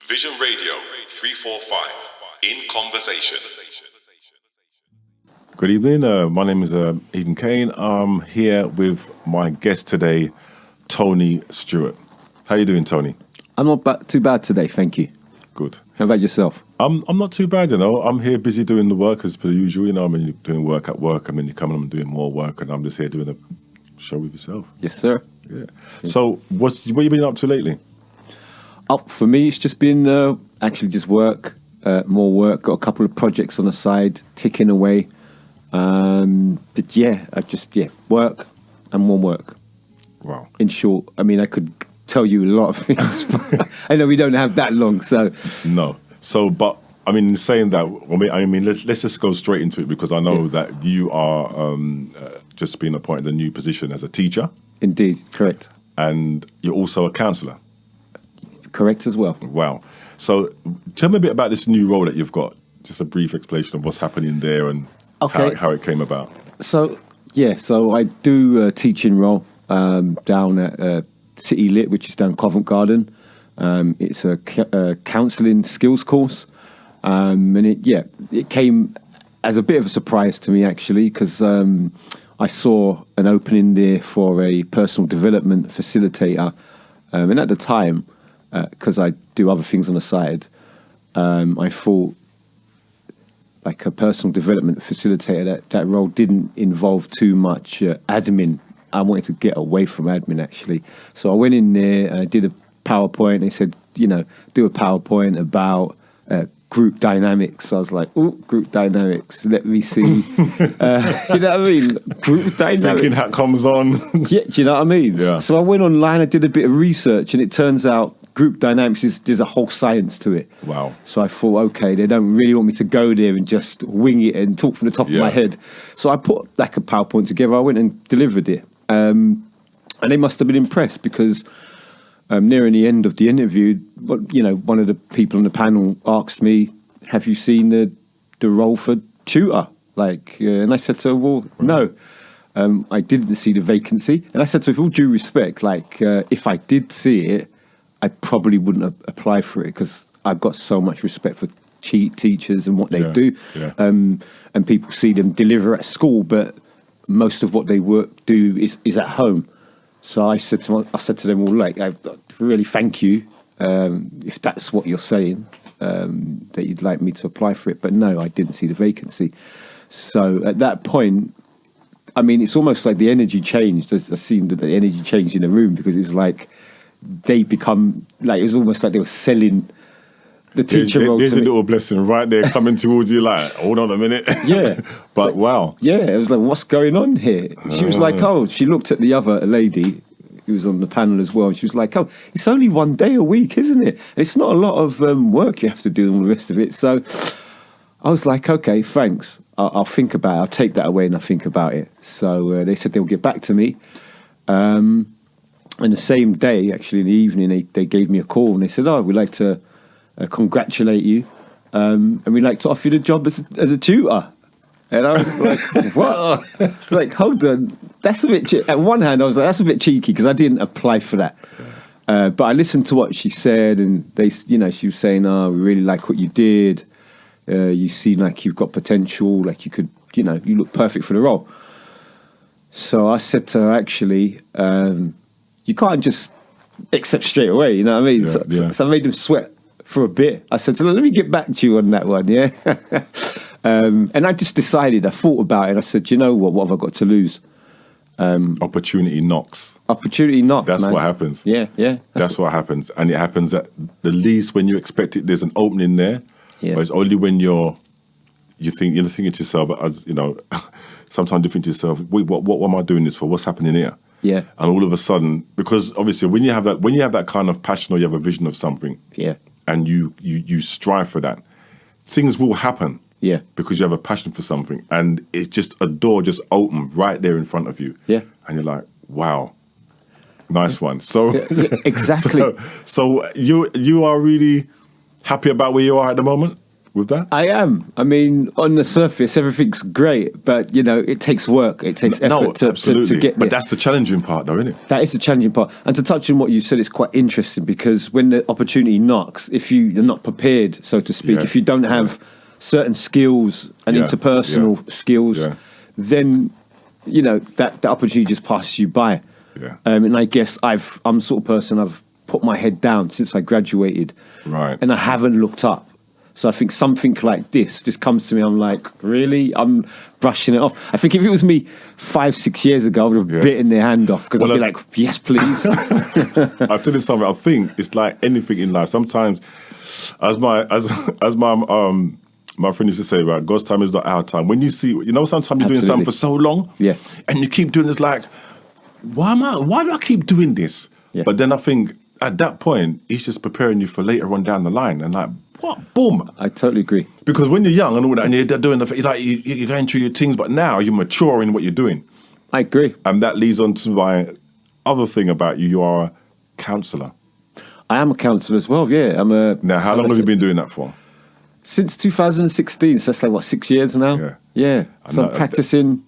Vision Radio 345 in conversation. Good evening. My name is Eden Kane. I'm here with my guest today, Tony Stuart. How you doing, Tony? I'm not too bad today, thank you. Good. How about yourself? I'm not too bad, you know. I'm here busy doing the work as per usual, you know. I mean, you're doing work at work, and then you come and I'm doing more work, and I'm just here doing a show with yourself. Yes, sir. Yeah. So, what you been up to lately? For me, it's just been actually just work, more work. Got a couple of projects on the side, ticking away. But yeah, work and more work. Wow. In short, I mean, I could tell you a lot of things, but I know we don't have that long, so. No. So, but, I mean, in saying that, let's just go straight into it, because I know that you are just being appointed a new position as a teacher. Indeed, correct. And you're also a counsellor. Correct as well. Wow. So tell me a bit about this new role that you've got. Just a brief explanation of what's happening there and how it came about. So I do a teaching role down at City Lit, which is down Covent Garden. It's a counselling skills course. And it came as a bit of a surprise to me, actually, because I saw an opening there for a personal development facilitator. And at the time, because I do other things on the side, I thought like a personal development facilitator, that role didn't involve too much admin. I wanted to get away from admin, actually. So I went in there and I did a PowerPoint. They said, do a PowerPoint about group dynamics. I was like, oh, group dynamics. Let me see. You know what I mean? Group dynamics. Thinking that comes on. Yeah, do you know what I mean? Yeah. So I went online, I did a bit of research, and it turns out group dynamics there's a whole science to it. Wow. So I thought, okay, they don't really want me to go there and just wing it and talk from the top of my head. So I put like a PowerPoint together. I went and delivered it. And they must have been impressed, because nearing the end of the interview, one of the people on the panel asked me, have you seen the role for tutor? And I said to her, well, no. I didn't see the vacancy. And I said to her, with all due respect, if I did see it, I probably wouldn't apply for it, because I've got so much respect for teachers and what they do. Yeah. And people see them deliver at school, but most of what they do is at home. So I said to them all, I really thank you if that's what you're saying, that you'd like me to apply for it. But no, I didn't see the vacancy. So at that point, I mean, it's almost like the energy changed. I seemed that the energy changed in the room, because it's like they become, it was almost like they were selling the teacher role. There's a little blessing right there coming towards you, hold on a minute. Yeah. But wow. Yeah, it was like, what's going on here? She was like, she looked at the other lady who was on the panel as well. She was like, it's only one day a week, isn't it? It's not a lot of work you have to do and all the rest of it. So I was like, okay, thanks. I'll think about it. I'll take that away and I'll think about it. So they said they'll get back to me. And the same day, actually, in the evening, they gave me a call and they said, we'd like to congratulate you, and we'd like to offer you the job as a tutor. And I was like, what? It's like, hold on, that's a bit at one hand, I was like, that's a bit cheeky, because I didn't apply for that. But I listened to what she said, and she was saying, we really like what you did. You seem like you've got potential, like you could, you look perfect for the role. So I said to her, actually, you can't just accept straight away, you know what I mean? So I made them sweat for a bit. I said, let me get back to you on that one, yeah? And I just decided, I thought about it, I said, you know what have I got to lose? Opportunity knocks. Opportunity knocks, That's man. what happens. Yeah. That's what happens. And it happens at the least when you expect it. There's an opening there. Yeah. But it's only when you're thinking to yourself, sometimes you think to yourself, wait, what am I doing this for? What's happening here? Yeah. And all of a sudden, because obviously when you have that kind of passion, or you have a vision of something, and you strive for that, things will happen. Yeah. Because you have a passion for something, and it's just a door just opened right there in front of you. Yeah. And you're like, wow, nice one. So exactly. So you are really happy about where you are at the moment? with that? I am. I mean, on the surface, everything's great, but it takes work. It takes effort to get there. But that's the challenging part, though, isn't it? That is the challenging part. And to touch on what you said, it's quite interesting because when the opportunity knocks, if you're not prepared, so to speak, if you don't have certain skills and interpersonal skills, then that opportunity just passes you by. Yeah. And I guess I'm the sort of person, I've put my head down since I graduated, right? And I haven't looked up. So I think something like this just comes to me. I'm like, really? I'm brushing it off. I think if it was me 5-6 years ago, I would have bitten their hand off because I'd be like, yes, please. I'll tell you something. I think it's like anything in life. Sometimes, as my friend used to say, right, God's time is not our time. When you see, sometimes you're doing something for so long, and you keep doing this, like, why do I keep doing this? Yeah. But then I think at that point, he's just preparing you for later on down the line, and like, what? Boom! I totally agree. Because when you're young and all that, and you're doing you're going through your things, but now you're mature in what you're doing. I agree, and that leads on to my other thing about you. You are a counsellor. I am a counsellor as well. Yeah, I'm a. Now, how long have you been doing that for? Since 2016, so that's like 6 years now. Yeah. So I'm practicing,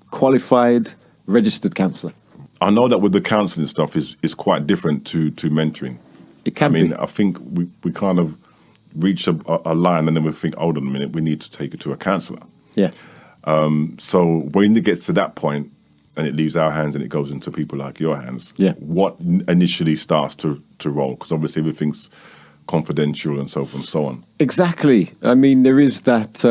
qualified, registered counsellor. I know that with the counselling stuff is quite different to mentoring. It can be. I think we kind of reach a line and then we think, hold on a minute, we need to take it to a counsellor. Yeah. So when it gets to that point and it leaves our hands and it goes into people like your hands, what initially starts to roll? Because obviously everything's confidential and so forth and so on. Exactly. I mean, there is that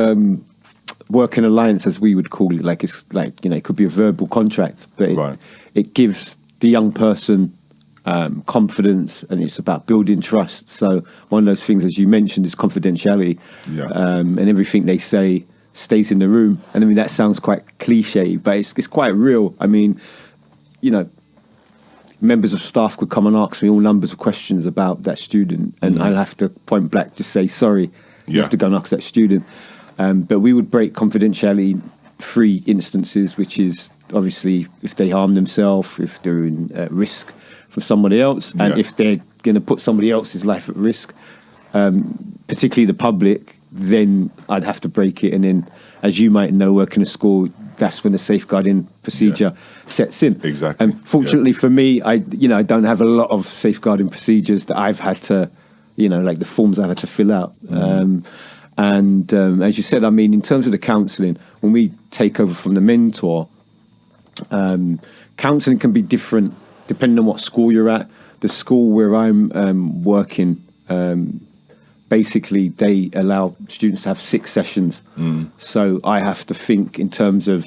working alliance, as we would call it. Like it's like it could be a verbal contract, but it gives the young person confidence, and it's about building trust. So one of those things, as you mentioned, is confidentiality, and everything they say stays in the room. And I mean that sounds quite cliche, but it's quite real. I mean, members of staff could come and ask me all numbers of questions about that student, and I'll have to point blank just say, sorry, you have to go and ask that student. But we would break confidentiality-free instances, which is obviously if they harm themselves, if they're in risk from somebody else, and if they're going to put somebody else's life at risk, particularly the public, then I'd have to break it. And then, as you might know, working in a school, that's when the safeguarding procedure sets in. Exactly. And fortunately for me, I don't have a lot of safeguarding procedures that I've had to, like the forms I've had to fill out. And as you said, I mean, in terms of the counselling, when we take over from the mentor, counselling can be different depending on what school you're at. The school where I'm working, basically they allow students to have 6 sessions. So I have to think in terms of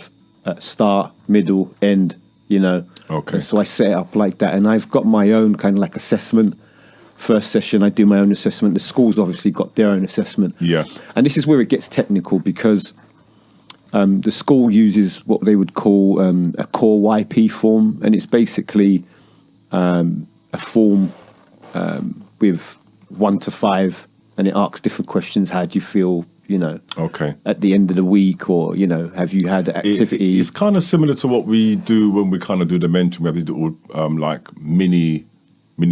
start, middle, end, Okay. And so I set it up like that. And I've got my own kind of like assessment. First session, I do my own assessment. The school's obviously got their own assessment. Yeah. And this is where it gets technical because the school uses what they would call a core YP form. And it's basically a form with 1 to 5. And it asks different questions. How do you feel, at the end of the week? Or, have you had activity? It's kind of similar to what we do when we kind of do the mentoring. We have these little like mini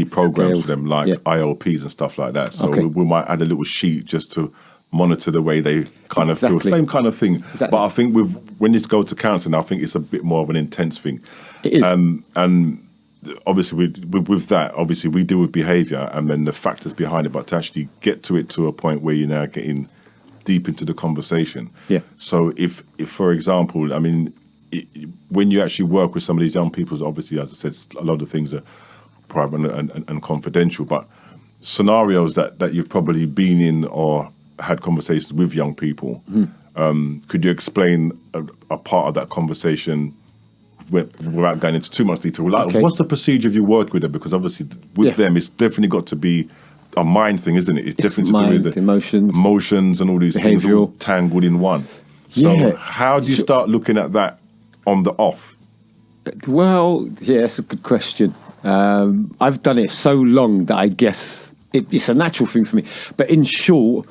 programs for them, like ILPs and stuff like that. So we might add a little sheet just to monitor the way they kind of feel. Same kind of thing. Exactly. But I think when you go to counselling, I think it's a bit more of an intense thing. It is. And obviously with that, obviously we deal with behaviour and then the factors behind it, but to actually get to it to a point where you're now getting deep into the conversation. Yeah. So if for example, I mean, when you actually work with some of these young people, obviously, as I said, a lot of things are private and confidential, but scenarios that you've probably been in or had conversations with young people, could you explain a part of that conversation without going into too much detail? Like, what's the procedure if you work with them? Because obviously with them, it's definitely got to be a mind thing, isn't it? It's definitely mind, to do with the emotions and all these things all tangled in one. So how do you start looking at that on the off? Well, that's a good question. I've done it so long that I guess it's a natural thing for me. But in short,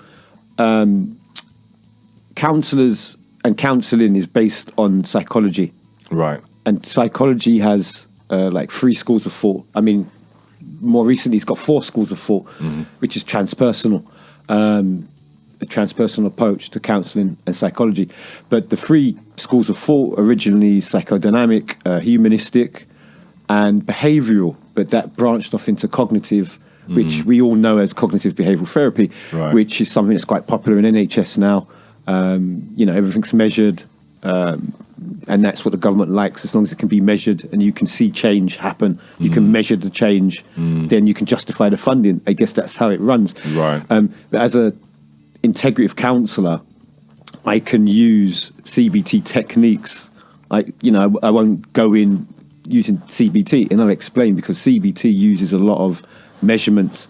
counsellors and counselling is based on psychology. Right. And psychology has like 3 schools of thought. I mean, more recently it's got 4 schools of thought, which is transpersonal. a transpersonal approach to counselling and psychology. But the three schools of thought, originally psychodynamic, humanistic, and behavioural, but that branched off into cognitive, which we all know as cognitive behavioural therapy, which is something that's quite popular in NHS now. Everything's measured, and that's what the government likes. As long as it can be measured and you can see change happen, you can measure the change, then you can justify the funding. I guess that's how it runs. Right. But as a integrative counsellor, I can use CBT techniques. I won't go in using CBT, and I'll explain, because CBT uses a lot of measurements.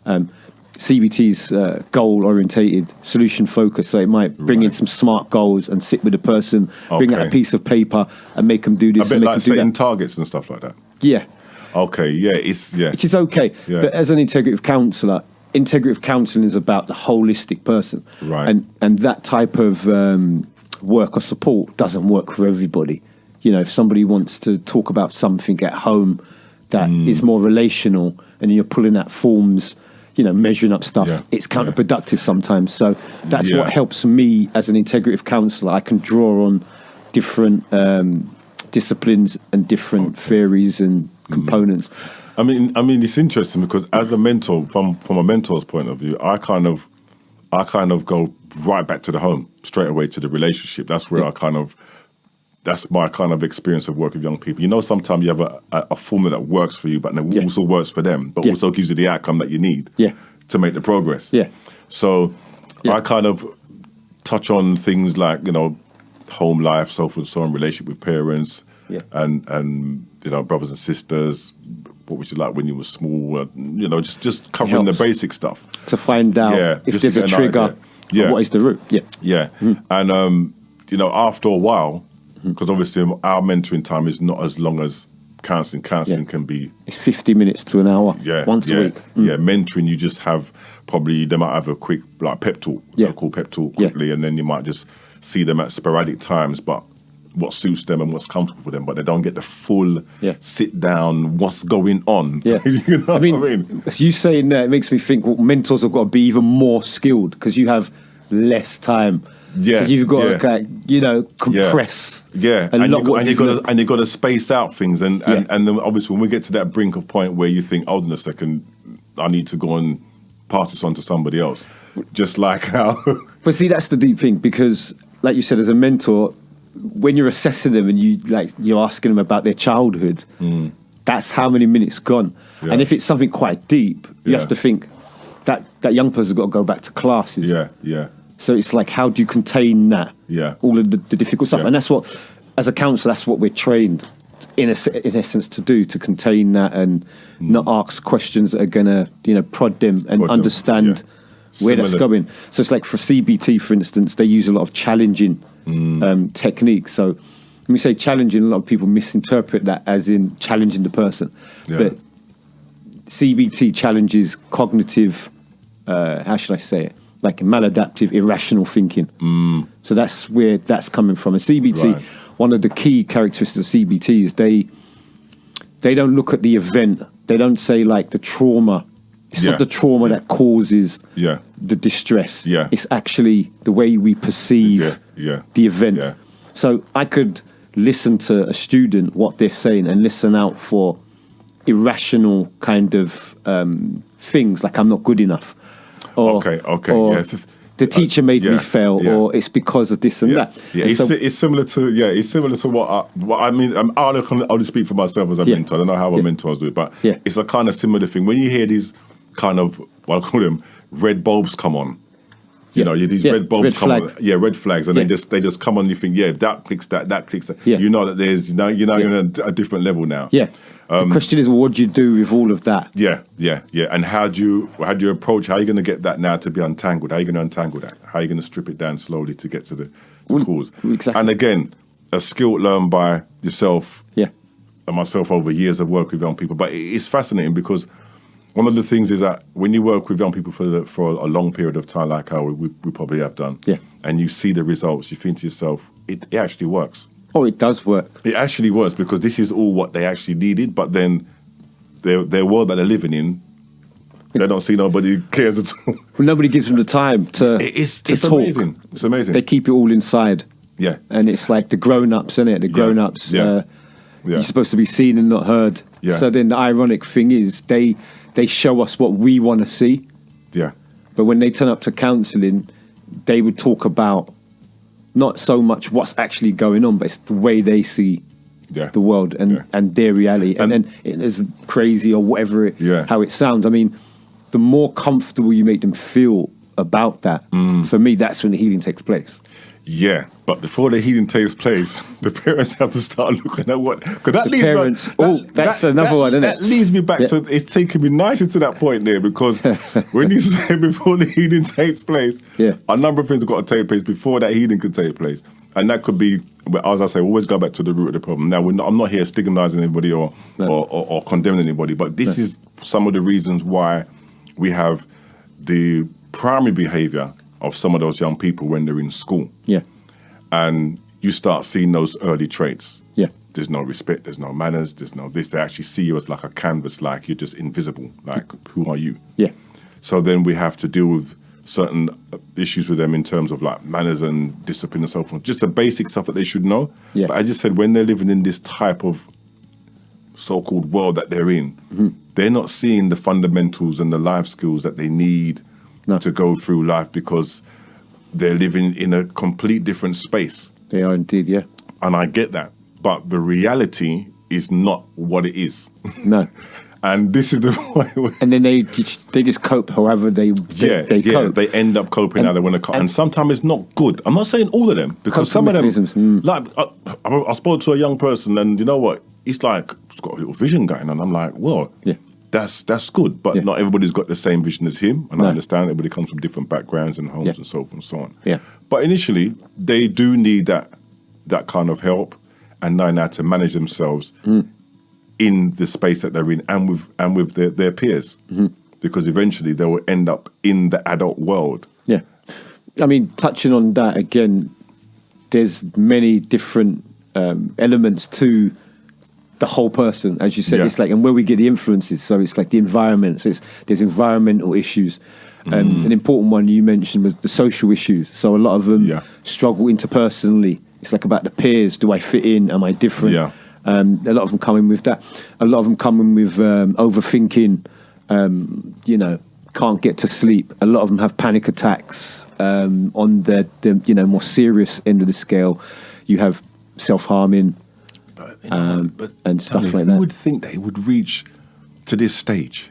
CBT's goal-orientated, solution-focused, so it might bring in some SMART goals and sit with a person, bring out a piece of paper and make them do this. A bit and make like them do setting that. targets and stuff like that. Yeah. Okay, yeah, Which is okay. Yeah. But as an integrative counsellor, integrative counselling is about the holistic person. Right. And that type of work or support doesn't work for everybody. If somebody wants to talk about something at home that is more relational, and you're pulling out forms, measuring up stuff, it's counterproductive sometimes. So that's what helps me as an integrative counsellor. I can draw on different disciplines and different theories and components. I mean, it's interesting because as a mentor, from a mentor's point of view, I kind of go right back to the home, straight away to the relationship. That's where that's my kind of experience of working with young people. Sometimes you have a formula that works for you, but it also works for them, but also gives you the outcome that you need to make the progress. Yeah. So I kind of touch on things like, home life, so forth and so on, relationship with parents, and brothers and sisters, what was you like when you were small, just covering the basic stuff. To find out if there's a trigger, what is the root. And, after a while, because obviously our mentoring time is not as long as counselling. Counselling can be... It's 50 minutes to an hour once a week. Yeah, mentoring, you just have they might have a quick pep talk, call pep talk quickly, and then you might just see them at sporadic times, but what suits them and what's comfortable for them, but they don't get the full sit down, what's going on. Yeah. What I mean? You saying that, it makes me think mentors have got to be even more skilled because you have less time. Yeah, so you've got to compress. Yeah, and you got to space out things, and then obviously when we get to that brink of point where you think, hold on a second, I need to go and pass this on to somebody else, just like how. But see, that's the deep thing, because, like you said, as a mentor, when you're assessing them and you're asking them about their childhood, that's how many minutes gone. Yeah. And if it's something quite deep, you have to think that young person's got to go back to classes. Yeah. So it's like, how do you contain that? Yeah. All of the difficult stuff. Yeah. And that's what, as a counsellor, that's what we're trained, in essence, to do, to contain that and not ask questions that are going to, prod them and understand where that's going. So it's like for CBT, for instance, they use a lot of challenging techniques. So when we say challenging, a lot of people misinterpret that as in challenging the person. Yeah. But CBT challenges cognitive, how should I say it? Like maladaptive, irrational thinking. So that's where that's coming from. And CBT, one of the key characteristics of CBT is they don't look at the event. They don't say like the trauma. It's not the trauma that causes the distress. Yeah. It's actually the way we perceive the event. Yeah. So I could listen to a student, what they're saying, and listen out for irrational kind of things, like I'm not good enough. Or, or the teacher made me fail, or it's because of this and that. Yeah, and it's similar to what I mean. I'll just speak for myself as a mentor. I don't know how other mentors do it, but it's a kind of similar thing. When you hear these kind of, what I call them, red bulbs come on. These red bulbs come on. Yeah, red flags, and they just come on. You think, that clicks that clicks that. Yeah. You know that there's you're in a different level now. Yeah. The question is, what do you do with all of that? Yeah. And how do you approach? How are you going to get that now to be untangled? How are you going to untangle that? How are you going to strip it down slowly to get to the cause? Exactly. And again, a skill learned by yourself and myself over years of work with young people. But it's fascinating because one of the things is that when you work with young people for a long period of time, like how we probably have done, and you see the results, you think to yourself, it actually works. Oh, it does work. It actually works because this is all what they actually needed, but then their world that they're living in They don't see nobody cares at all. Well, nobody gives them the time to It's talk. amazing. It's amazing. They keep it all inside. Yeah. And it's like the grown-ups, isn't it? The grown-ups, Yeah. you're supposed to be seen and not heard. Yeah. So then the ironic thing is they show us what we want to see. Yeah. But when they turn up to counselling, they would talk about not so much what's actually going on, but it's the way they see the world and their reality. And then it is crazy or whatever, how it sounds. I mean, the more comfortable you make them feel about that, for me, that's when the healing takes place. Yeah, but before the healing takes place, the parents have to start looking at what... Because that leads parents, back, that's another one, isn't it? That leads me back to... It's taking me nicely to that point there, because when you say before the healing takes place, a number of things have got to take place before that healing could take place. And that could be, as I say, always go back to the root of the problem. Now, I'm not here stigmatizing anybody or condemning anybody, but this is some of the reasons why we have the primary behavior of some of those young people when they're in school. Yeah. And you start seeing those early traits. Yeah. There's no respect, there's no manners, there's no this. They actually see you as like a canvas, like you're just invisible. Like, who are you? Yeah. So then we have to deal with certain issues with them in terms of like manners and discipline and so forth. Just the basic stuff that they should know. Yeah. But I just said, when they're living in this type of so-called world that they're in, they're not seeing the fundamentals and the life skills that they need to go through life, because they're living in a complete different space. They are indeed, yeah. And I get that. But the reality is not what it is. No. And this is the point. And then they just cope however they cope. They end up coping how they want to cope. And sometimes it's not good. I'm not saying all of them, because some of them, like I spoke to a young person, and you know what? He's like, he's got a little vision going on. I'm like, well, that's good, but not everybody's got the same vision as him, and I understand everybody comes from different backgrounds and homes and so forth and so on. Yeah. But initially, they do need that kind of help and knowing how to manage themselves in the space that they're in and with their peers, because eventually they will end up in the adult world. Yeah. I mean, touching on that again, there's many different elements to the whole person, as you said. It's like, and where we get the influences, so it's like the environment. So there's environmental issues. An important one you mentioned was the social issues. So a lot of them struggle interpersonally. It's like about the peers. Do I fit in? Am I different? Yeah. A lot of them come in with that. A lot of them come in with overthinking. Can't get to sleep. A lot of them have panic attacks. On the more serious end of the scale, you have self-harming. And stuff like that. Who would think they would reach to this stage?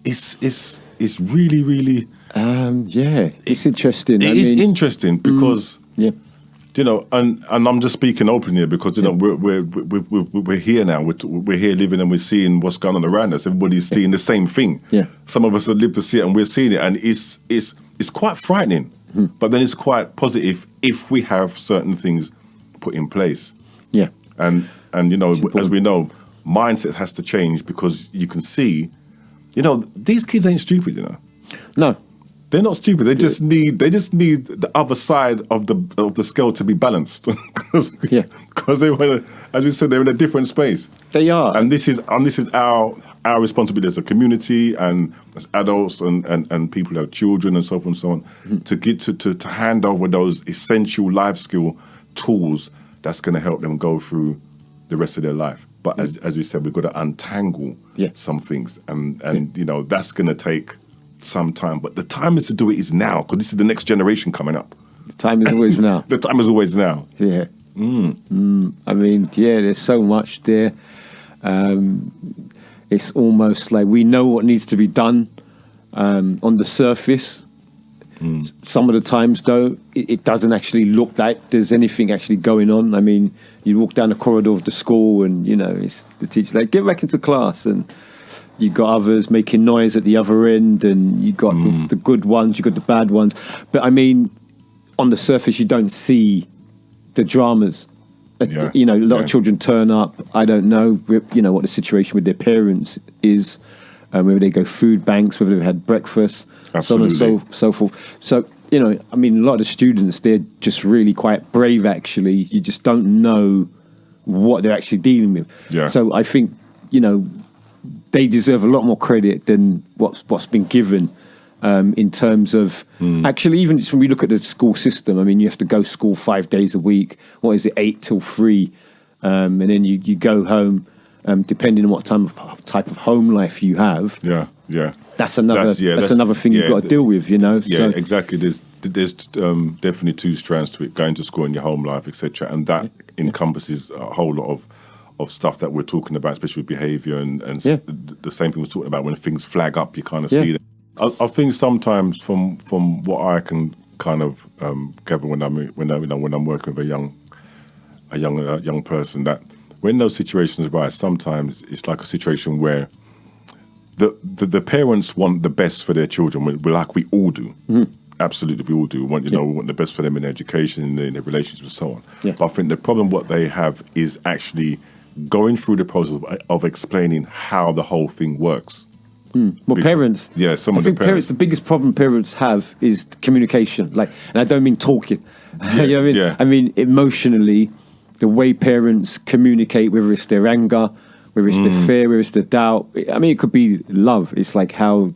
It's really, really... it's interesting. It is interesting because... and I'm just speaking openly here because, we're here now. We're here living and we're seeing what's going on around us. Everybody's seeing the same thing. Yeah. Some of us have lived to see it and we're seeing it, and it's quite frightening. But then it's quite positive if we have certain things put in place. Yeah. And as we know, mindset has to change, because you can see, these kids ain't stupid, No. They're not stupid. They just need the other side of the scale to be balanced. Because they were, as we said, they're in a different space. They are. And this is our responsibility as a community and as adults and people who have children and so forth and so on, to get to hand over those essential life skill tools that's going to help them go through the rest of their life. But as we said, we've got to untangle some things, and that's going to take some time. But the time is to do it is now, because this is the next generation coming up. The time is always now. The time is always now. Yeah. I mean, there's so much there. It's almost like we know what needs to be done on the surface. Some of the times, though, it doesn't actually look like there's anything actually going on. I mean, you walk down the corridor of the school and, it's the teacher like, get back into class. And you got others making noise at the other end, and you got the good ones, you got the bad ones. But I mean, on the surface, you don't see the dramas. Yeah. A lot of children turn up. I don't know, what the situation with their parents is, whether they go food banks, whether they've had breakfast, Absolutely. So on and so forth. So, I mean, a lot of the students, they're just really quite brave, actually. You just don't know what they're actually dealing with. Yeah. So I think, they deserve a lot more credit than what's been given. In terms of actually, even when we look at the school system, I mean, you have to go to school 5 days a week. What is it, 8 till 3? And then you go home, depending on what type of home life you have. Yeah. That's another thing you've got to deal with, you know. Yeah, so, exactly. There's definitely two strands to it: going to school and your home life, etc. And that encompasses a whole lot of stuff that we're talking about, especially with behaviour and the same thing we're talking about when things flag up. You kind of see that. I think sometimes from what I can kind of gather when I'm working with a young person, that when those situations arise, sometimes it's like a situation where the parents want the best for their children, like we all do. Mm-hmm. Absolutely, we all do. We want the best for them in their education, in their relationships, and so on. Yeah. But I think the problem what they have is actually going through the process of explaining how the whole thing works. Well, parents. Yeah, I think parents. The biggest problem parents have is communication. And I don't mean talking. Yeah, you know what I mean? Yeah. I mean emotionally, the way parents communicate, whether it's their anger, whether it's their fear, whether it's their doubt. I mean, it could be love. It's like how,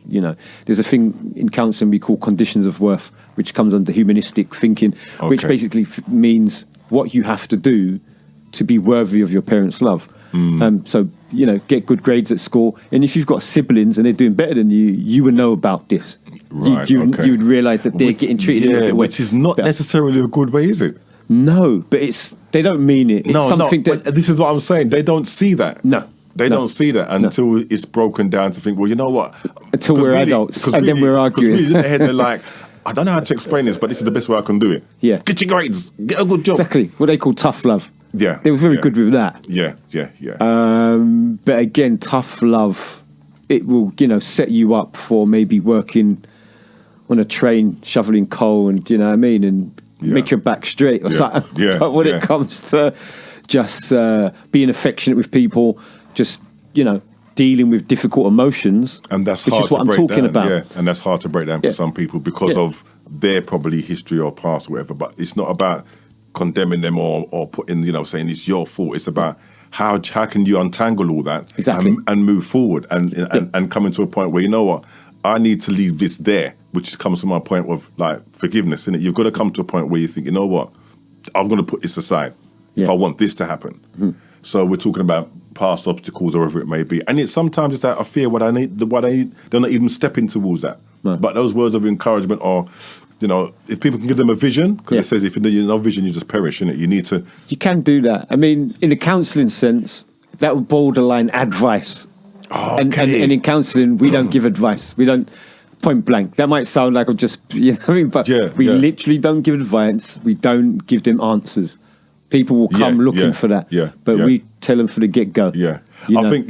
there's a thing in counselling we call conditions of worth, which comes under humanistic thinking, which basically means what you have to do to be worthy of your parents' love. So, get good grades at school. And if you've got siblings and they're doing better than you, you would know about this. Right, you would realise that they're getting treated in a way. Which is not necessarily a good way, is it? No, but they don't mean it. It's something that... But this is what I'm saying. They don't see that. No. They don't see that until it's broken down to think, well, you know what? Until we're adults and then we're arguing. Because in their head, they're like, I don't know how to explain this, but this is the best way I can do it. Yeah. Get your grades. Get a good job. Exactly. What they call tough love. Yeah. They were very good with that. Yeah. But again, tough love, it will, set you up for maybe working on a train, shoveling coal and, and make your back straight or something. Yeah. But when it comes to just being affectionate with people, just, dealing with difficult emotions, and that's which hard is what to I'm break talking down. about. Yeah, and that's hard to break down for some people because of their probably history or past or whatever. But it's not about condemning them or putting, saying it's your fault. It's about how can you untangle all that and move forward and come into a point where, you know what, I need to leave this there, which comes to my point of like forgiveness, innit? You've got to come to a point where you think, you know what, I'm going to put this aside if I want this to happen. Mm-hmm. So we're talking about past obstacles or whatever it may be. And sometimes it's out of fear they're not even stepping towards that. No. But those words of encouragement are, if people can give them a vision, because it says if you have no vision, you just perish, innit? You can do that. I mean, in the counselling sense, that would borderline advice. Oh, and in counselling, we don't give advice. We don't, point blank. That might sound like I'm just, but we literally don't give advice. We don't give them answers. People will come looking for that. But we tell them from the get-go. Yeah. I think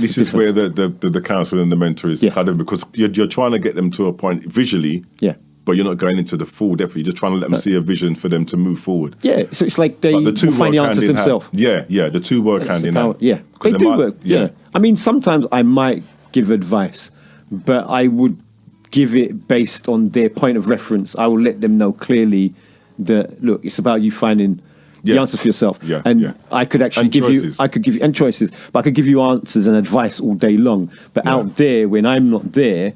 this is where the counsellor and the mentor is kind of, because you're trying to get them to a point visually. Yeah. But you're not going into the full depth. You're just trying to let them see a vision for them to move forward. Yeah, so it's like they will find the answers themselves. Yeah, the two work hand in hand. Yeah, they do work. Yeah. I mean, sometimes I might give advice, but I would give it based on their point of reference. I will let them know clearly that, look, it's about you finding the answer for yourself. I could actually give you choices, but I could give you answers and advice all day long. But out there, when I'm not there,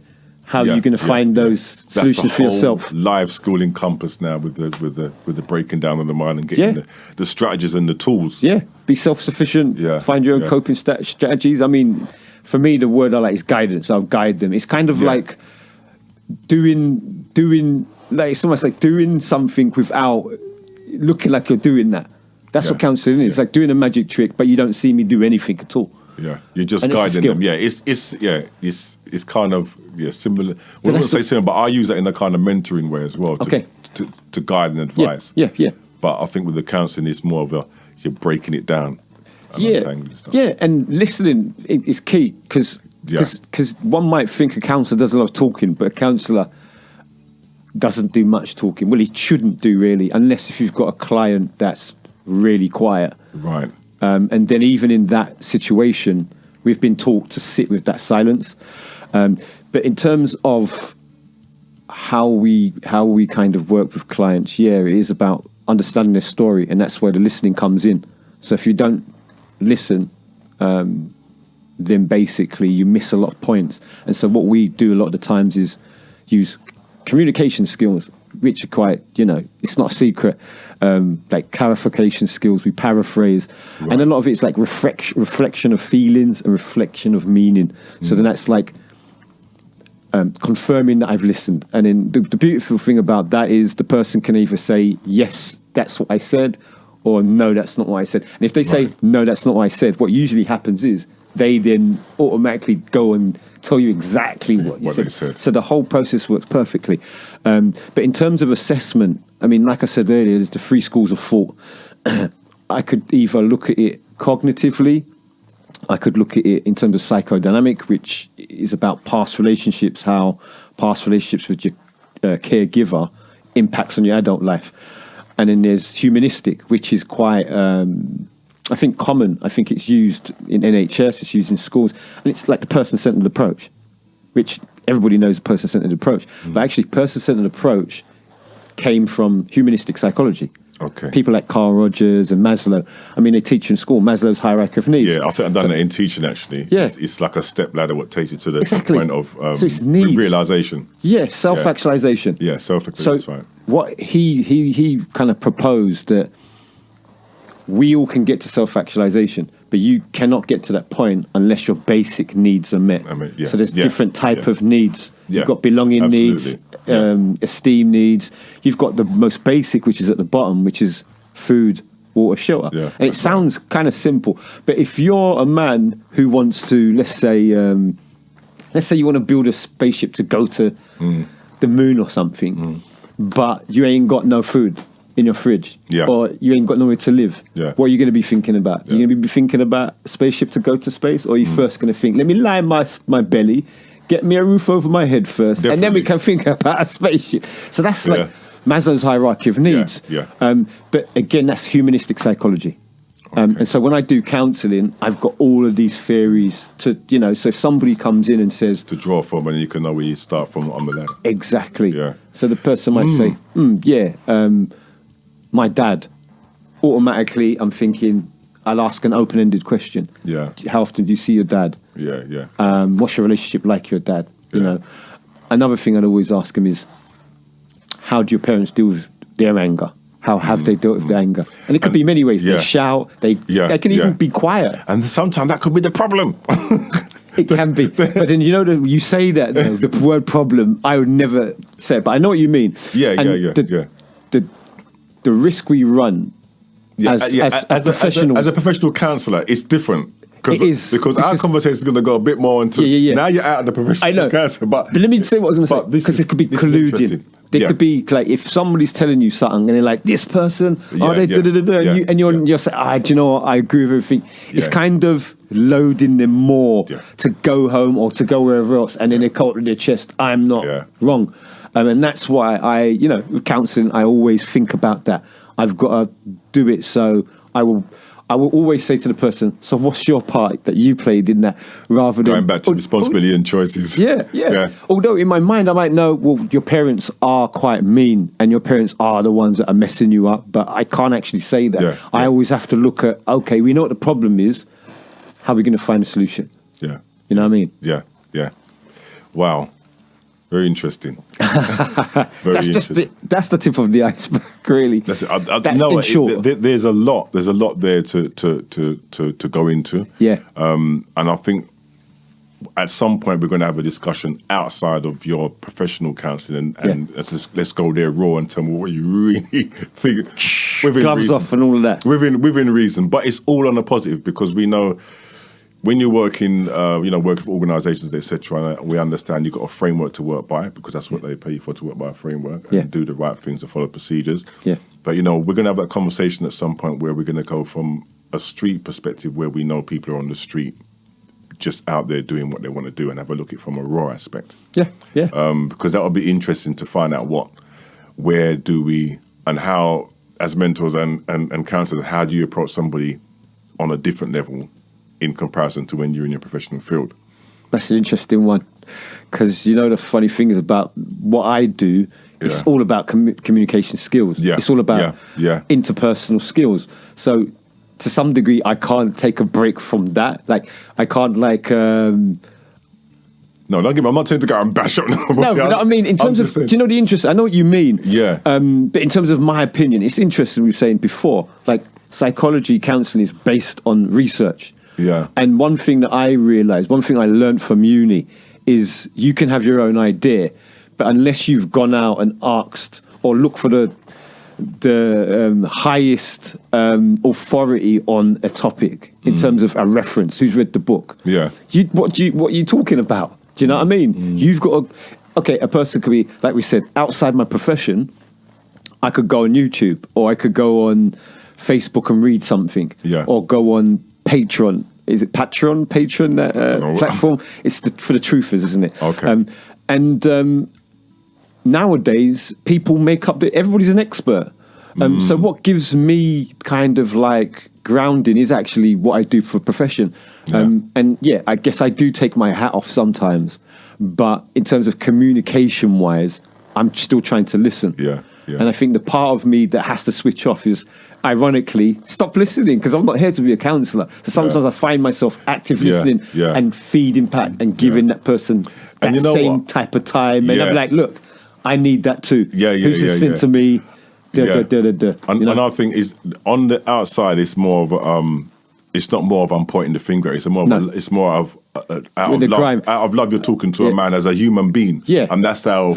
how are you going to find those solutions for yourself? Live schooling compass now with the breaking down of the mind and getting the strategies and the tools. Yeah, be self-sufficient. Find your own coping strategies. I mean, for me, the word I like is guidance. I'll guide them. It's kind of like doing. Like it's almost like doing something without looking like you're doing that. That's what counselling is. It's like doing a magic trick, but you don't see me do anything at all. Yeah, you're just guiding them. Yeah, it's kind of similar. Well, I wouldn't say similar, but I use that in a kind of mentoring way as well. To guide and advise. Yeah. But I think with the counselling, it's more of you're breaking it down. And listening is key because one might think a counsellor does a lot of talking, but a counsellor doesn't do much talking. Well, he shouldn't do really, unless if you've got a client that's really quiet. Right. And then even in that situation, we've been taught to sit with that silence. But in terms of how we kind of work with clients, it is about understanding their story, and that's where the listening comes in. So if you don't listen, then basically you miss a lot of points. And so what we do a lot of the times is use communication skills, which are quite, it's not a secret. Like clarification skills, we paraphrase. Right. And a lot of it's like reflection of feelings and reflection of meaning. So then that's like confirming that I've listened. And then the beautiful thing about that is the person can either say, yes, that's what I said, or no, that's not what I said. And if they say, no, that's not what I said, what usually happens is they then automatically go and tell you exactly what you said. So the whole process works perfectly. But in terms of assessment, I mean, like I said earlier, there's the 3 schools of thought. I could either look at it cognitively, I could look at it in terms of psychodynamic, which is about past relationships, how past relationships with your caregiver impacts on your adult life. And then there's humanistic, which is quite, I think, common. I think it's used in NHS, it's used in schools. And it's like the person-centered approach, which everybody knows the person-centered approach. But actually, person-centered approach came from humanistic psychology. Okay. People like Carl Rogers and Maslow. I mean, they teach in school Maslow's hierarchy of needs. Yeah, I think I've done it in teaching, actually. Yeah. It's like a step ladder what takes you to the point of so it's needs. Realisation. Yeah, self-actualization. Yeah, self-actualization, so right. What he kind of proposed that we all can get to self-actualization, but you cannot get to that point unless your basic needs are met. So there's different type of needs. You've got belonging needs, esteem needs. You've got the most basic, which is at the bottom, which is food, water, shelter. Yeah, and it sounds kind of simple, but if you're a man who wants to, let's say you want to build a spaceship to go to the moon or something, but you ain't got no food in your fridge, or you ain't got nowhere to live, what are you going to be thinking about? You're going to be thinking about a spaceship to go to space, or are you first going to think, let me line my belly, get me a roof over my head first, and then we can think about a spaceship. So that's like Maslow's hierarchy of needs. But again, that's humanistic psychology. And so when I do counselling, I've got all of these theories to, so if somebody comes in and says... To draw from, and you can know where you start from on the ladder. Exactly. So the person might say, my dad. Automatically, I'm thinking, I'll ask an open-ended question. How often do you see your dad? What's your relationship like your dad? You know. Another thing I'd always ask him is, how do your parents deal with their anger? How have they dealt with their anger? And it could be many ways. They shout. They can even be quiet. And sometimes that could be the problem. It can be. But then, you say that, though, the word problem, I would never say it. But I know what you mean. The risk we run as professionals. As a professional counsellor, it's different. It is. Because our conversation is going to go a bit more into... Now you're out of the professional counsellor. But let me say what I was going to say. Because it could be colluding. There could be, like, if somebody's telling you something and they're like, this person, and you're saying, do you know what, I agree with everything. It's kind of loading them more to go home or to go wherever else, and then they call it in their chest, I'm not wrong. And that's why with counselling, I always think about that. I've got to do it, so I will always say to the person, so what's your part that you played in that, rather than... Going back to responsibility and choices. Yeah. Although in my mind I might know, well, your parents are quite mean and your parents are the ones that are messing you up, but I can't actually say that. I always have to look at, okay, we know what the problem is, how are we going to find a solution? You know what I mean? Yeah. Wow. Very interesting. That's the tip of the iceberg, really. That's in short. There's a lot there to go into. And I think at some point we're going to have a discussion outside of your professional counselling, and let's go there raw and tell me what you really think. Gloves reason, off and all of that. Within reason, but it's all on a positive, because we know. When you're working, working for organisations, etc., we understand you've got a framework to work by, because that's what they pay you for, to work by a framework and do the right things and follow procedures. But, we're going to have that conversation at some point where we're going to go from a street perspective, where we know people are on the street just out there doing what they want to do, and have a look at it from a raw aspect. Because that would be interesting to find out where do we, and how, as mentors and counsellors, how do you approach somebody on a different level in comparison to when you're in your professional field? That's an interesting one, because the funny thing is about what I do, it's all about communication skills. It's all about interpersonal skills. So to some degree, I can't take a break from that. Like, I can't like. No, don't give me. I'm not saying to go and bash up. No, but I mean, in terms of, do you know the interest? I know what you mean. Yeah. But in terms of my opinion, it's interesting. We were saying before, like psychology counselling is based on research. Yeah. And one thing that I realised, one thing I learned from uni, is you can have your own idea, but unless you've gone out and asked or looked for the highest authority on a topic in terms of a reference, who's read the book? Yeah. What are you talking about? Do you know what I mean? You've got a person could be, like we said, outside my profession. I could go on YouTube, or I could go on Facebook and read something, or go on Patreon. Is it Patreon platform? It's for the truthers, isn't it? Okay. Nowadays, people make up everybody's an expert. So what gives me kind of like grounding is actually what I do for a profession. I guess I do take my hat off sometimes, but in terms of communication wise, I'm still trying to listen. Yeah. And I think the part of me that has to switch off is, ironically, stop listening, because I'm not here to be a counsellor. So sometimes I find myself active listening and feeding back and giving that person that same type of time. And I'm like, look, I need that too. Who's listening to me? And I think is on the outside, it's more of it's not more of I'm pointing the finger. It's more of out of love. You're talking to a man as a human being, and that's how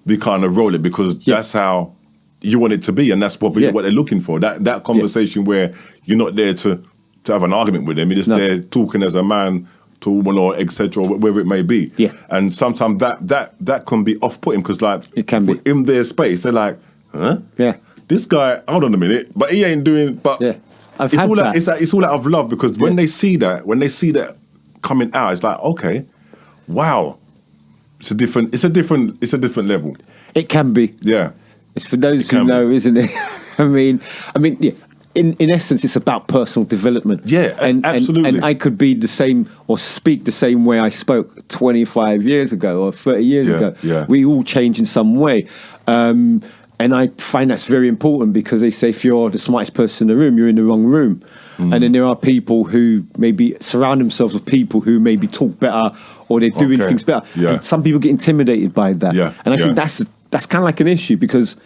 we kind of roll it, because that's how you want it to be, and that's what they're looking for. That conversation where you're not there to have an argument with them. You're just there talking as a man to a woman, or etc., or wherever it may be. And sometimes that can be off-putting, because like it can be in their space, they're like, huh? This guy, hold on a minute, but he ain't doing. But it's all out of love, because when they see that coming out, it's like, okay, wow, it's a different level. It can be. Yeah. It's for those who know, isn't it? I mean, in essence, it's about personal development. Yeah, absolutely. And I could be the same, or speak the same way I spoke 25 years ago or 30 years ago. Yeah. We all change in some way. And I find that's very important, because they say if you're the smartest person in the room, you're in the wrong room. And then there are people who maybe surround themselves with people who maybe talk better, or they're doing things better. Yeah. And some people get intimidated by that. Yeah. And I think that's kind of like an issue, because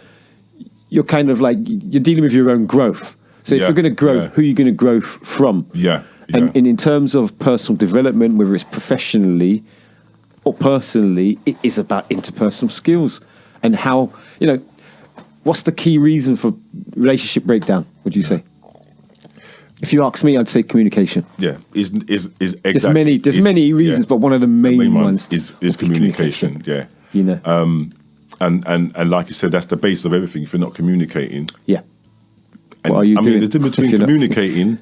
you're kind of like, you're dealing with your own growth. So if you're going to grow, who are you going to grow from? And in terms of personal development, whether it's professionally or personally, it is about interpersonal skills. And how, what's the key reason for relationship breakdown, would you say? If you ask me, I'd say communication. Yeah, is exactly. There's many reasons, but one of the main ones is communication. Yeah, and like you said, that's the basis of everything. If you're not communicating, and, what are you doing? The difference between communicating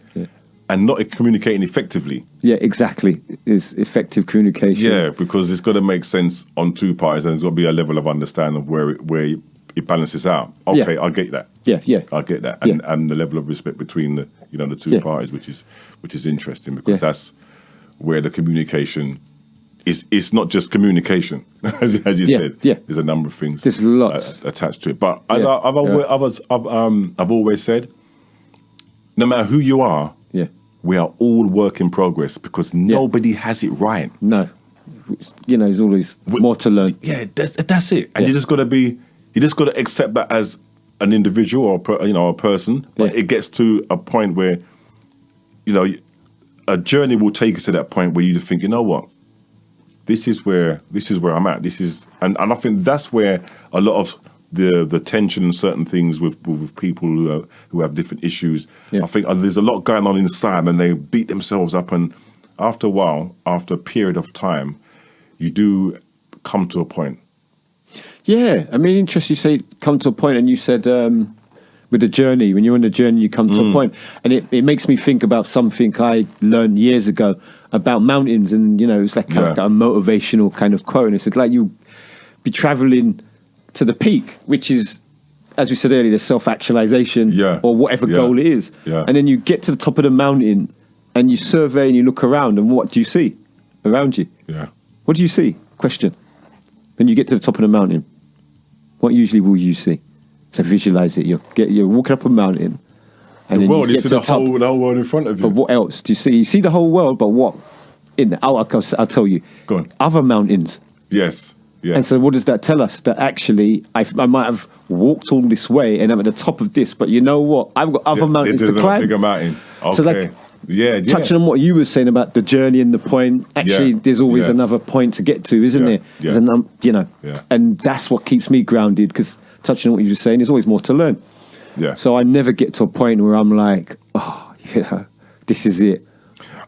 and not communicating effectively. Yeah, exactly. Is effective communication. Yeah, because it's got to make sense on two parties, and there's got to be a level of understanding of where it balances out. Okay, I get that. Yeah. I get that, and the level of respect between the two parties, which is interesting, because that's where the communication is. It's not just communication, as you said. Yeah. There's a number of things. There's lots attached to it. But I've always said, no matter who you are, we are all work in progress, because nobody has it right. No, there's always more to learn. Yeah, that's it. And you just got to accept that as an individual, or a person. But it gets to a point where, a journey will take us to that point where you just think, you know what, this is where I'm at. And I think that's where a lot of the tension and certain things with people who have different issues. I think there's a lot going on inside, and they beat themselves up. And after a while, after a period of time, you do come to a point. Yeah, I mean, interesting. You say come to a point, and you said with the journey, when you're on the journey, you come to a point, and it makes me think about something I learned years ago about mountains, and it's like kind of a motivational kind of quote, and it's like you be traveling to the peak, which is, as we said earlier, the self-actualization or whatever goal it is, and then you get to the top of the mountain, and you survey and you look around, and what do you see around you? What do you see? Question. When you get to the top of the mountain, what usually will you see? So visualize it. You're walking up a mountain, And the world, you you see the whole world in front of you. But what else do you see? You see the whole world, but what? I'll tell you. Go on. Other mountains. Yes. And so what does that tell us? That actually I might have walked all this way and I'm at the top of this, but you know what? I've got other mountains to climb. Bigger mountain. Okay. So like, touching on what you were saying about the journey and the point, actually there's always another point to get to, isn't there? Yeah. And that's what keeps me grounded, because touching on what you were saying, there's always more to learn. Yeah. So I never get to a point where I'm like, this is it.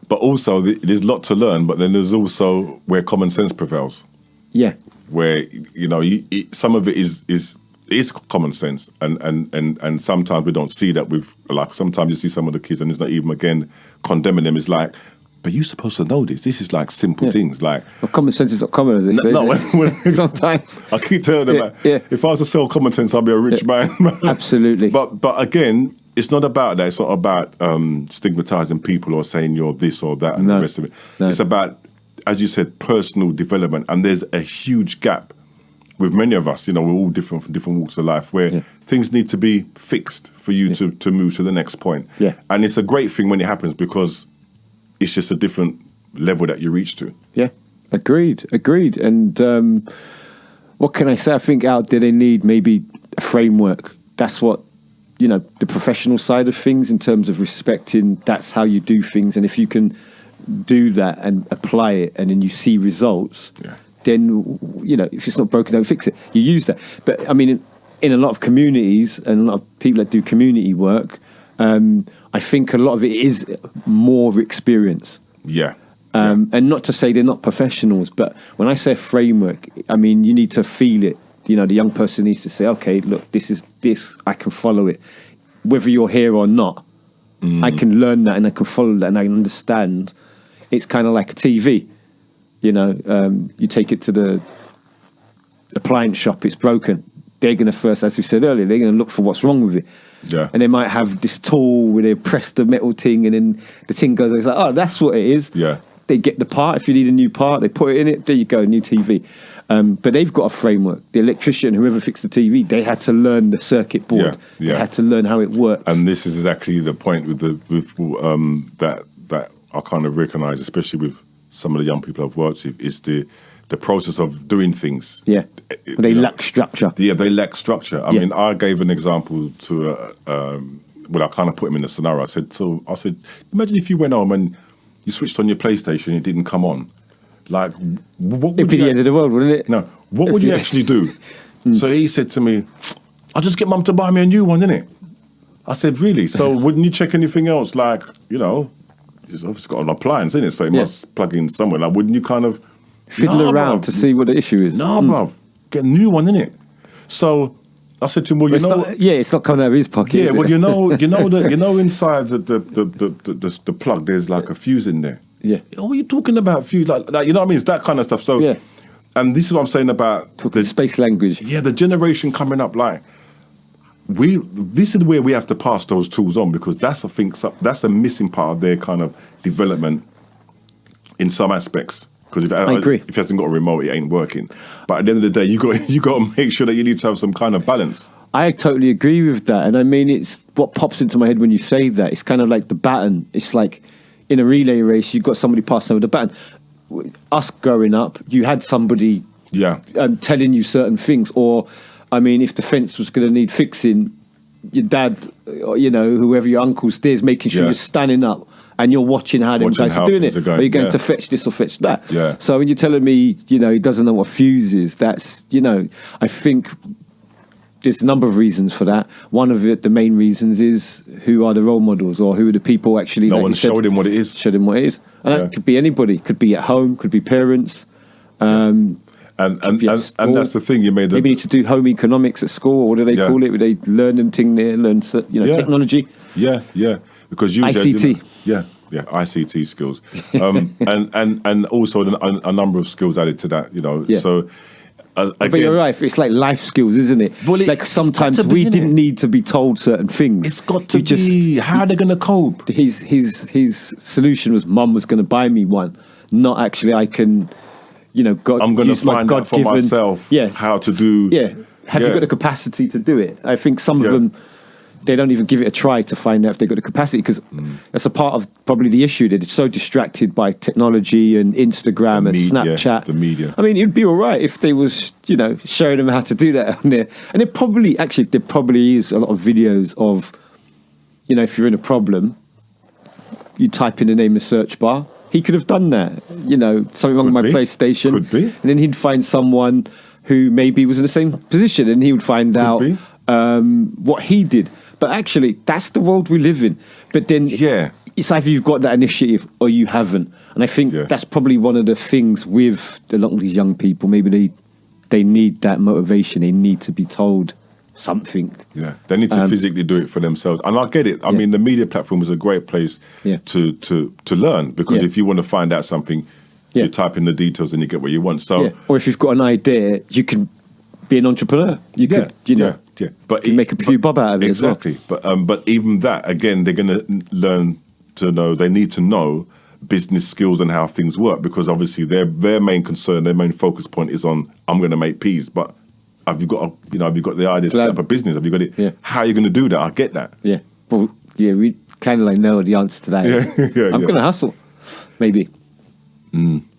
But also, there's a lot to learn, but then there's also where common sense prevails. Yeah. Where, some of it is common sense. And sometimes we don't see that with, like, sometimes you see some of the kids and it's not even, again, condemning them. It's like, but you're supposed to know this. This is like simple things. Like, well, common sense is not common, as they say. No, sometimes. I keep telling them, if I was to sell common sense, I'd be a rich man. Absolutely. But again, it's not about that. It's not about stigmatizing people or saying you're this or that and the rest of it. No. It's about, as you said, personal development. And there's a huge gap with many of us. We're all different from different walks of life, where things need to be fixed for you to move to the next point. Yeah. And it's a great thing when it happens, because it's just a different level that you reach to. Yeah, agreed. And what can I say? I think out there they need maybe a framework. That's what, the professional side of things, in terms of respecting, that's how you do things. And if you can do that and apply it and then you see results, then, if it's not broken, don't fix it. You use that. But I mean, in a lot of communities and a lot of people that do community work, I think a lot of it is more experience. Yeah. And not to say they're not professionals, but when I say framework, I mean, you need to feel it. The young person needs to say, okay, look, this is this, I can follow it. Whether you're here or not, I can learn that and I can follow that and I can understand. It's kind of like a TV. You take it to the appliance shop, it's broken. They're going to first, as we said earlier, they're going to look for what's wrong with it. Yeah. And they might have this tool where they press the metal thing and then the thing goes, it's like, oh, that's what it is. Yeah. They get the part. If you need a new part, they put it in it. There you go, new TV. But they've got a framework. The electrician, whoever fixed the TV, they had to learn the circuit board. They had to learn how it works. And this is exactly the point with that I kind of recognise, especially with some of the young people I've worked with, is the process of doing things. Yeah, they lack structure. Yeah, they lack structure. I mean, I gave an example to, I kind of put him in a scenario. I said, imagine if you went home and you switched on your PlayStation and it didn't come on. Like, what would It'd be the end of the world, wouldn't it? No, what would you actually do? So he said to me, I'll just get mum to buy me a new one, innit? I said, really? So wouldn't you check anything else? Like, it's obviously got an appliance, innit? So it must plug in somewhere. Like, wouldn't you kind of fiddle around to see what the issue is? No, bruv. Get a new one, innit? So I said to him, well, it's not coming out of his pocket. Yeah, well, inside the plug, there's like a fuse in there. Yeah. What are you talking about, fuse? Like, you know what I mean? It's that kind of stuff. So, and this is what I'm saying about the space language. Yeah, the generation coming up, like, this is where we have to pass those tools on, because that's the missing part of their kind of development in some aspects. Because I agree. If it hasn't got a remote, it ain't working. But at the end of the day, you got to make sure that you need to have some kind of balance. I totally agree with that. And I mean, it's what pops into my head when you say that. It's kind of like the baton. It's like in a relay race, you've got somebody passing over the baton. Us growing up, you had somebody telling you certain things. Or, I mean, if the fence was going to need fixing, your dad, whoever your uncle's there's making sure you're standing up and you're watching how them guys are doing it. Are you going to fetch this or fetch that? Yeah. So when you're telling me, he doesn't know what fuse is, that's, I think there's a number of reasons for that. One of the main reasons is who are the role models, or who are the people actually. No one showed him what it is. Showed him what it is. And that could be anybody. Could be at home, could be parents. And that's the thing you made. Maybe need to do home economics at school, or what do they call it? Where they learn them thing there, learn technology. Yeah. Because you ICT. ICT skills, and also a number of skills added to that. So. But you're right. It's like life skills, isn't it? Well, like sometimes we didn't need to be told certain things. It's got to be. How are they going to cope? His solution was mum was going to buy me one, not actually I can. I'm going to find out for myself how to do. Yeah. Have you got the capacity to do it? I think some of them, they don't even give it a try to find out if they've got the capacity, because that's a part of probably the issue, that it's so distracted by technology and Instagram and Snapchat. The media. I mean, it'd be all right if they was, showing them how to do that on there. And there probably is a lot of videos of, if you're in a problem, you type in the name in the search bar. He could have done that, something wrong with my PlayStation. Could be. And then he'd find someone who maybe was in the same position, and he would find out what he did. But actually, that's the world we live in. But then it's either you've got that initiative or you haven't. And I think that's probably one of the things with a lot of these young people. Maybe they need that motivation. They need to be told something. Yeah, they need to physically do it for themselves. And I get it. I mean, the media platform is a great place to learn, because if you want to find out something, you type in the details and you get what you want. So, or if you've got an idea, you can be an entrepreneur. You could, but you make a few bob out of it. Exactly. As well. But even that, again, they're going to learn to know. They need to know business skills and how things work, because obviously their main concern, their main focus point is on, I'm going to make peas. But have you got the idea to set up a business? Have you got it? Yeah. How are you going to do that? I get that. Yeah. Well, we kind of know the answer to that. I'm going to hustle. Maybe.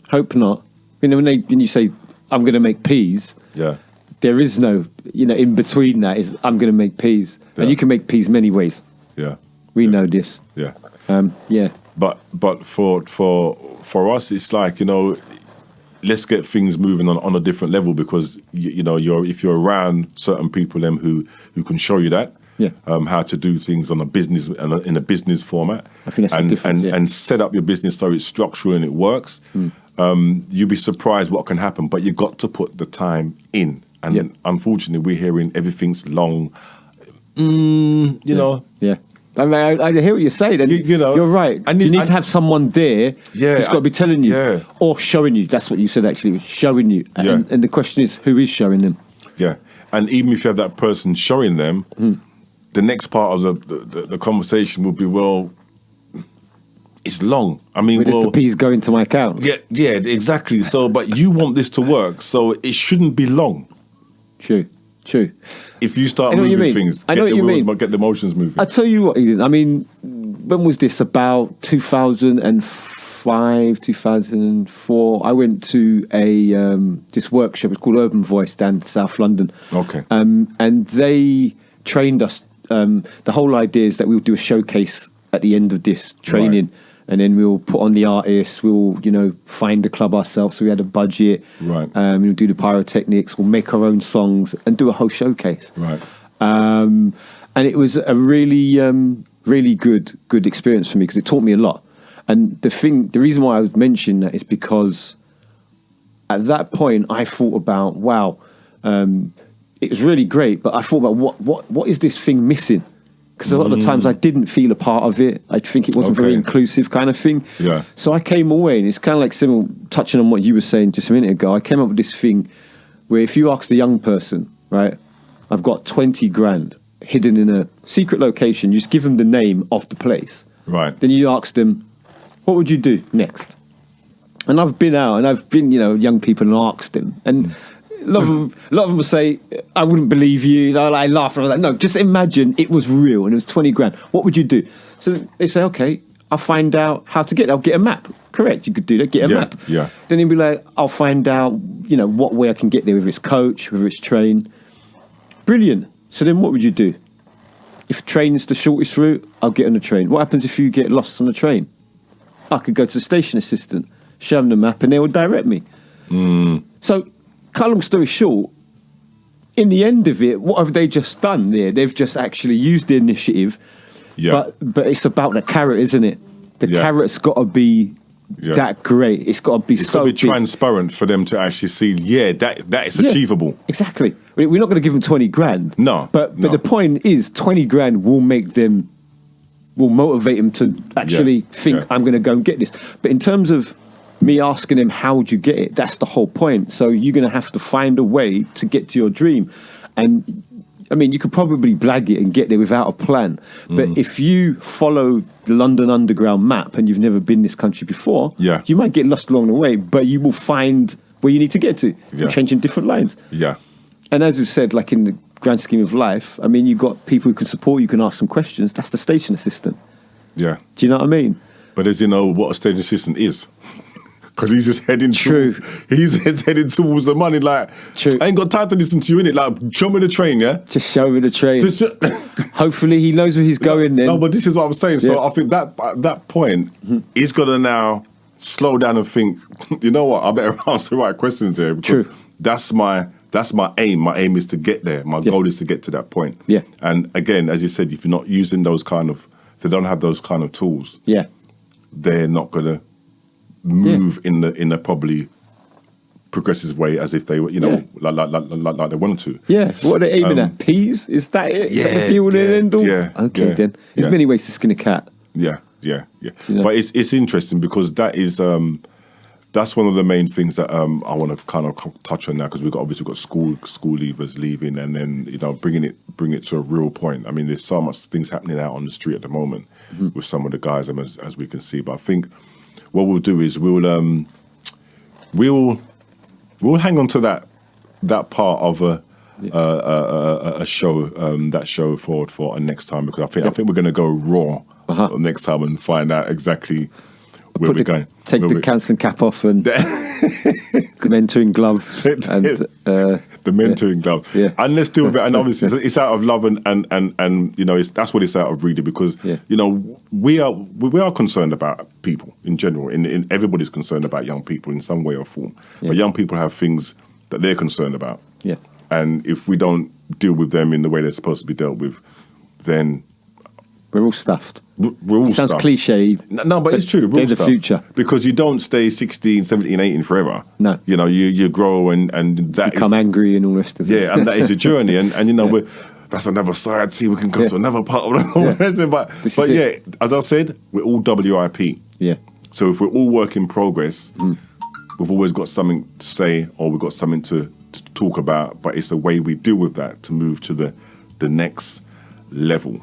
Hope not. When you say I'm going to make peas, there is no, in between that is I'm going to make peas, and you can make peas many ways. Yeah, we know this. Yeah, But for us, it's like, let's get things moving on a different level, because if you're around certain people who can show you that. How to do things on a business in a business format, I think that's the difference, and set up your business so it's structural and it works. You'll be surprised what can happen, but you've got to put the time in. And unfortunately, we're hearing everything's long. Yeah. I mean, I hear what you're saying, and you're right. You need to have someone there who's got to be telling you or showing you. That's what you said, actually, showing you. And the question is, who is showing them? Yeah, and even if you have that person showing them, the next part of the conversation will be, well, it's long. I mean, where does the peas go into my account? Yeah, exactly. So, but you want this to work, so it shouldn't be long. True. If you start moving things, I know what you mean. Get the emotions moving. I tell you what, Eden. I mean, when was this? About 2005, 2004. I went to this workshop. It's called Urban Voice down in South London. Okay. And they trained us. The whole idea is that we'll do a showcase at the end of this training. Right. And then we'll put on the artists, we'll, find the club ourselves. So we had a budget. Right. We'll do the pyrotechnics, we'll make our own songs and do a whole showcase. Right. And it was a really, really good experience for me, because it taught me a lot. And the reason why I was mentioning that is because at that point I thought about, it was really great, but I thought about what is this thing missing? Because a lot of the times I didn't feel a part of it. I think it wasn't very inclusive kind of thing. Yeah. So I came away, and it's kind of like similar, touching on what you were saying just a minute ago. I came up with this thing where if you ask the young person, right, I've got 20 grand hidden in a secret location, you just give them the name of the place. Right. Then you ask them, what would you do next? And I've been out, and I've been, young people, and asked them. And a lot of them will say, I wouldn't believe you. I laugh. And I was like, no, just imagine it was real and it was 20 grand. What would you do? So they say, okay, I'll find out how to get it. I'll get a map. Correct, you could do that, get a map. Yeah. Then he'd be like, I'll find out, what way I can get there, whether it's coach, whether it's train. Brilliant. So then what would you do? If train's the shortest route, I'll get on the train. What happens if you get lost on the train? I could go to the station assistant, show them the map, and they will direct me. So, cut a long story short, in the end of it, what have they just done there? They've just actually used the initiative. Yeah. But it's about the carrot, isn't it? The carrot's got to be that great. It's got to be so big. Transparent for them to actually see, that is achievable. Exactly. We're not going to give them 20 grand. No. But the point is, 20 grand will motivate them to actually think, I'm going to go and get this. But in terms of me asking him, how would you get it? That's the whole point. So you're going to have to find a way to get to your dream. And I mean, you could probably blag it and get there without a plan. But if you follow the London Underground map and you've never been this country before, you might get lost along the way, but you will find where you need to get to. You're changing different lines. Yeah. And as we said, like in the grand scheme of life, I mean, you've got people who can support you, can ask some questions. That's the station assistant. Yeah. Do you know what I mean? But as you know, what a station assistant is. Because he's just heading heading towards the money. Like, True. I ain't got time to listen to you, innit? Like, show me the train, yeah? Just show me the train. Hopefully he knows where he's going then. No, but this is what I'm saying. So I think that at that point, he's got to now slow down and think, you know what, I better answer the right questions here. Because True. That's my aim. My aim is to get there. My goal is to get to that point. Yeah. And again, as you said, if you're not using those kind of, if they don't have those kind of tools, they're not going to move in a probably progressive way as if they were, like they wanted to. Yeah. What are they aiming at? Peas? Is that it? Yeah. Is that the be all and end all? Yeah. Okay, then. There's many ways to skin a cat. Yeah. You know? But it's interesting because that is that's one of the main things that I want to kind of touch on now, because we've got school leavers leaving, and then bring it to a real point. I mean, there's so much things happening out on the street at the moment with some of the guys, as we can see. But I think what we'll do is we'll hang on to that part of a show, that show for next time, because I think we're going to go raw next time and find out exactly where we're going. Take the counselling cap off and the mentoring gloves and the mentoring glove. Yeah. And let's deal with it. And obviously, it's out of love and that's what it's out of, really, because we are concerned about people in general. In everybody's concerned about young people in some way or form. Yeah. But young people have things that they're concerned about. Yeah. And if we don't deal with them in the way they're supposed to be dealt with, then we're all stuffed. We're all Sounds stuffed. cliche. No, but it's true. They're the future. Because you don't stay 16, 17, 18 forever. No. You grow and that become angry and all the rest of it. Yeah, and that is a journey. And that's another side. See, we can go to another part of it. But as I said, we're all WIP. Yeah. So if we're all work in progress, we've always got something to say, or we've got something to talk about, but it's the way we deal with that to move to the next level.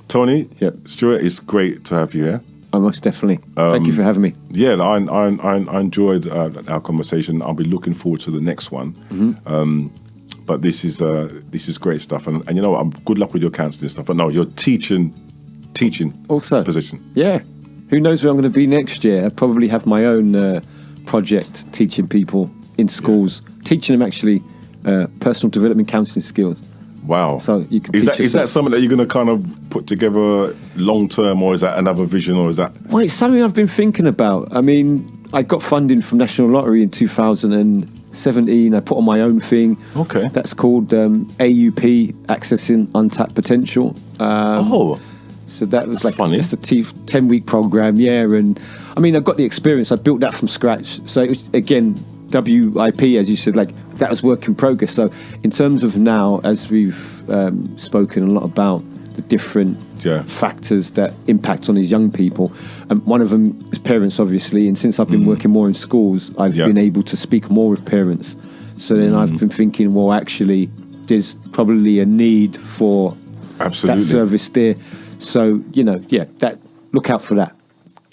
Tony, Stuart, it's great to have you here. Oh, most definitely. Thank you for having me. Yeah, I enjoyed our conversation. I'll be looking forward to the next one. But this is great stuff, and you know what? Good luck with your counselling stuff. But no, your teaching also position. Yeah, who knows where I'm going to be next year? I probably have my own project teaching people in schools, teaching them actually personal development counselling skills. Wow. So you can is that something that you're going to kind of put together long term, or is that another vision, or is that? Well, it's something I've been thinking about. I mean, I got funding from National Lottery in 2017. I put on my own thing. Okay. That's called AUP, Accessing Untapped Potential. So that was that's like just a 10-week program, and I mean, I've got the experience. I built that from scratch. So it was, again, WIP, as you said, like that was work in progress. So in terms of now, as we've spoken a lot about the different factors that impact on these young people, one of them is parents, obviously. And since I've been working more in schools, I've been able to speak more with parents. So then I've been thinking, well, actually, there's probably a need for that service there. So look out for that.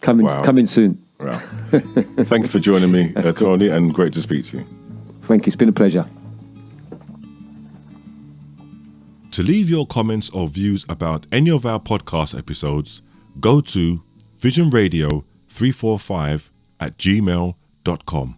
Coming soon. Wow. Thank you for joining me, Tony, and great to speak to you. Thank you. It's been a pleasure. To leave your comments or views about any of our podcast episodes, go to visionradio345@gmail.com.